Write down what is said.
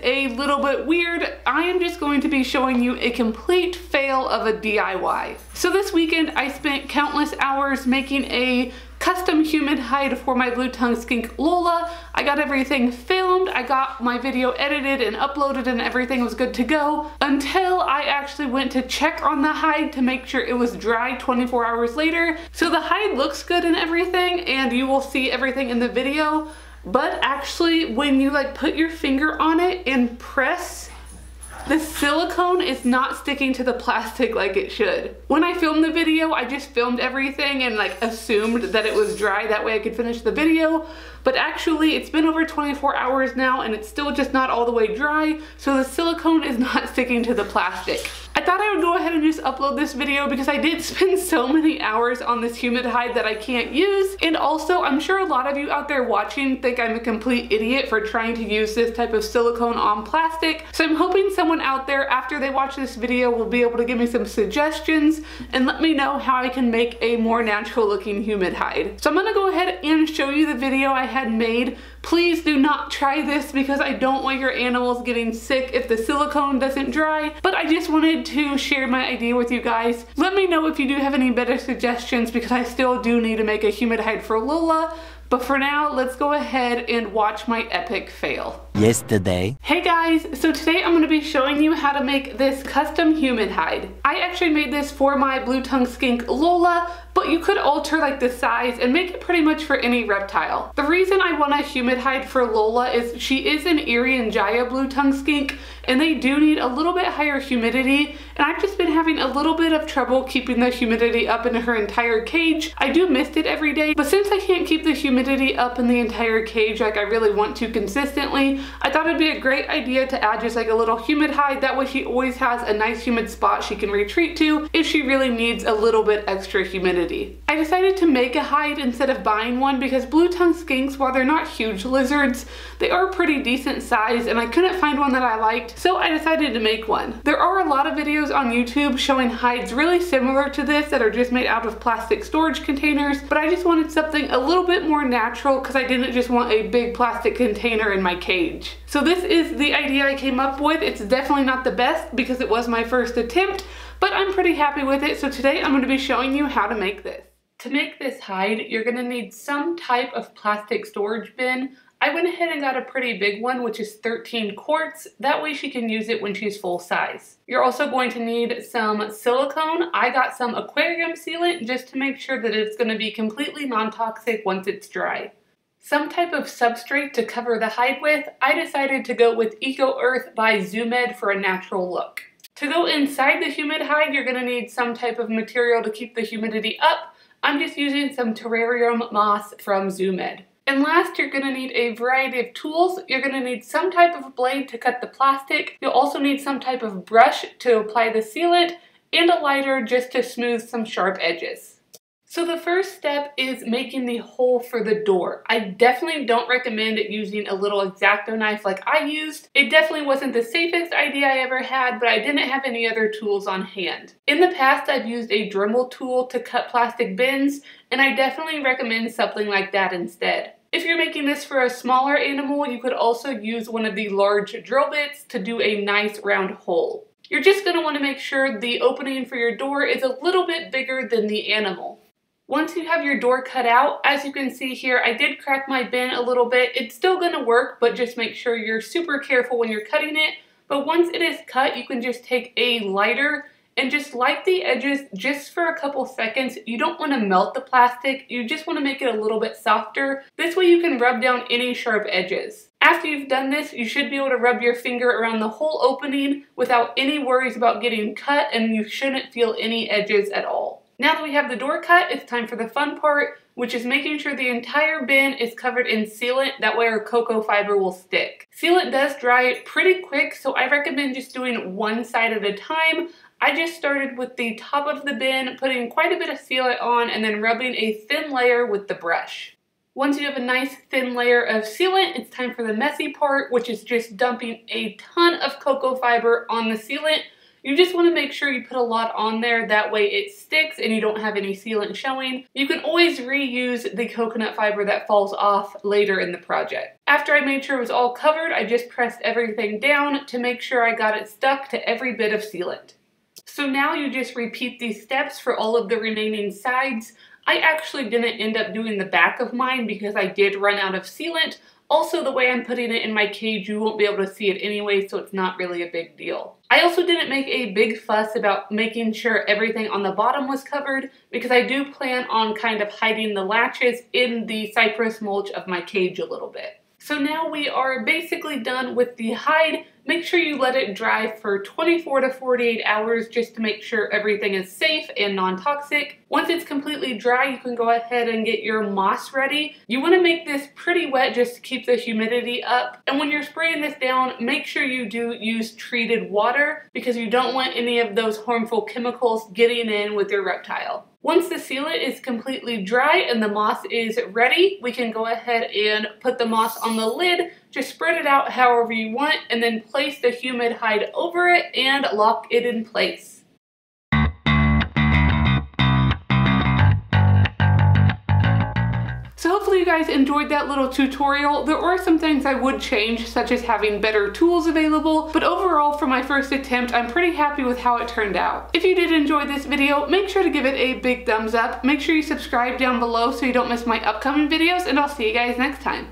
a little bit weird, I am just going to be showing you a complete fail of a DIY. So this weekend I spent countless hours making a custom humid hide for my blue tongue skink Lola. I got everything filmed, I got my video edited and uploaded, and everything was good to go until I actually went to check on the hide to make sure it was dry 24 hours later. So the hide looks good and everything, and you will see everything in the video, but actually when you like put your finger on it and press, the silicone is not sticking to the plastic like it should. When I filmed the video, I just filmed everything and like assumed that it was dry, that way I could finish the video. But actually it's been over 24 hours now and it's still just not all the way dry, so the silicone is not sticking to the plastic. I thought I would go ahead and just upload this video because I did spend so many hours on this humid hide that I can't use. And also, I'm sure a lot of you out there watching think I'm a complete idiot for trying to use this type of silicone on plastic. So I'm hoping someone out there after they watch this video will be able to give me some suggestions and let me know how I can make a more natural looking humid hide. So I'm gonna go ahead and show you the video I had made. Please do not try this because I don't want your animals getting sick if the silicone doesn't dry, but I just wanted to share my idea with you guys. Let me know if you do have any better suggestions because I still do need to make a humid hide for Lola. But for now, let's go ahead and watch my epic fail. Yesterday. Hey guys, so today I'm going to be showing you how to make this custom humid hide. I actually made this for my blue tongue skink Lola, but you could alter like the size and make it pretty much for any reptile. The reason I want a humid hide for Lola is she is an Irian Jaya blue tongue skink, and they do need a little bit higher humidity, and I've just been having a little bit of trouble keeping the humidity up in her entire cage. I do mist it every day, but since I can't keep the humidity up in the entire cage like I really want to consistently, I thought it'd be a great idea to add just like a little humid hide. That way she always has a nice humid spot she can retreat to if she really needs a little bit extra humidity. I decided to make a hide instead of buying one because blue tongue skinks, while they're not huge lizards, they are pretty decent size, and I couldn't find one that I liked, so I decided to make one. There are a lot of videos on YouTube showing hides really similar to this that are just made out of plastic storage containers, but I just wanted something a little bit more natural because I didn't just want a big plastic container in my cage. So this is the idea I came up with. It's definitely not the best because it was my first attempt, but I'm pretty happy with it. So today I'm going to be showing you how to make this. To make this hide, you're going to need some type of plastic storage bin. I went ahead and got a pretty big one, which is 13 quarts. That way she can use it when she's full size. You're also going to need some silicone. I got some aquarium sealant just to make sure that it's going to be completely non-toxic once it's dry. Some type of substrate to cover the hide with. I decided to go with Eco Earth by Humid for a natural look. To go inside the humid hide, you're going to need some type of material to keep the humidity up. I'm just using some terrarium moss from Humid. And last, you're going to need a variety of tools. You're going to need some type of blade to cut the plastic. You'll also need some type of brush to apply the sealant, and a lighter just to smooth some sharp edges. So the first step is making the hole for the door. I definitely don't recommend using a little X-Acto knife like I used. It definitely wasn't the safest idea I ever had, but I didn't have any other tools on hand. In the past, I've used a Dremel tool to cut plastic bins, and I definitely recommend something like that instead. If you're making this for a smaller animal, you could also use one of the large drill bits to do a nice round hole. You're just going to want to make sure the opening for your door is a little bit bigger than the animal. Once you have your door cut out, as you can see here, I did crack my bin a little bit. It's still going to work, but just make sure you're super careful when you're cutting it. But once it is cut, you can just take a lighter and just light the edges just for a couple seconds. You don't want to melt the plastic, you just want to make it a little bit softer. This way you can rub down any sharp edges. After you've done this, you should be able to rub your finger around the whole opening without any worries about getting cut, and you shouldn't feel any edges at all. Now that we have the door cut, it's time for the fun part, which is making sure the entire bin is covered in sealant. That way our cocoa fiber will stick. Sealant does dry pretty quick, so I recommend just doing one side at a time. I just started with the top of the bin, putting quite a bit of sealant on, and then rubbing a thin layer with the brush. Once you have a nice thin layer of sealant, it's time for the messy part, which is just dumping a ton of cocoa fiber on the sealant. You just want to make sure you put a lot on there, that way it sticks and you don't have any sealant showing. You can always reuse the coconut fiber that falls off later in the project. After I made sure it was all covered, I just pressed everything down to make sure I got it stuck to every bit of sealant. So now you just repeat these steps for all of the remaining sides. I actually didn't end up doing the back of mine because I did run out of sealant. Also, the way I'm putting it in my cage, you won't be able to see it anyway, so it's not really a big deal. I also didn't make a big fuss about making sure everything on the bottom was covered because I do plan on kind of hiding the latches in the cypress mulch of my cage a little bit. So now we are basically done with the hide. Make sure you let it dry for 24 to 48 hours just to make sure everything is safe and non-toxic. Once it's completely dry, you can go ahead and get your moss ready. You want to make this pretty wet just to keep the humidity up. And when you're spraying this down, make sure you do use treated water because you don't want any of those harmful chemicals getting in with your reptile. Once the sealant is completely dry and the moss is ready, we can go ahead and put the moss on the lid. Just spread it out however you want and then place the humid hide over it and lock it in place. So hopefully you guys enjoyed that little tutorial. There are some things I would change, such as having better tools available, but overall for my first attempt, I'm pretty happy with how it turned out. If you did enjoy this video, make sure to give it a big thumbs up. Make sure you subscribe down below so you don't miss my upcoming videos, and I'll see you guys next time.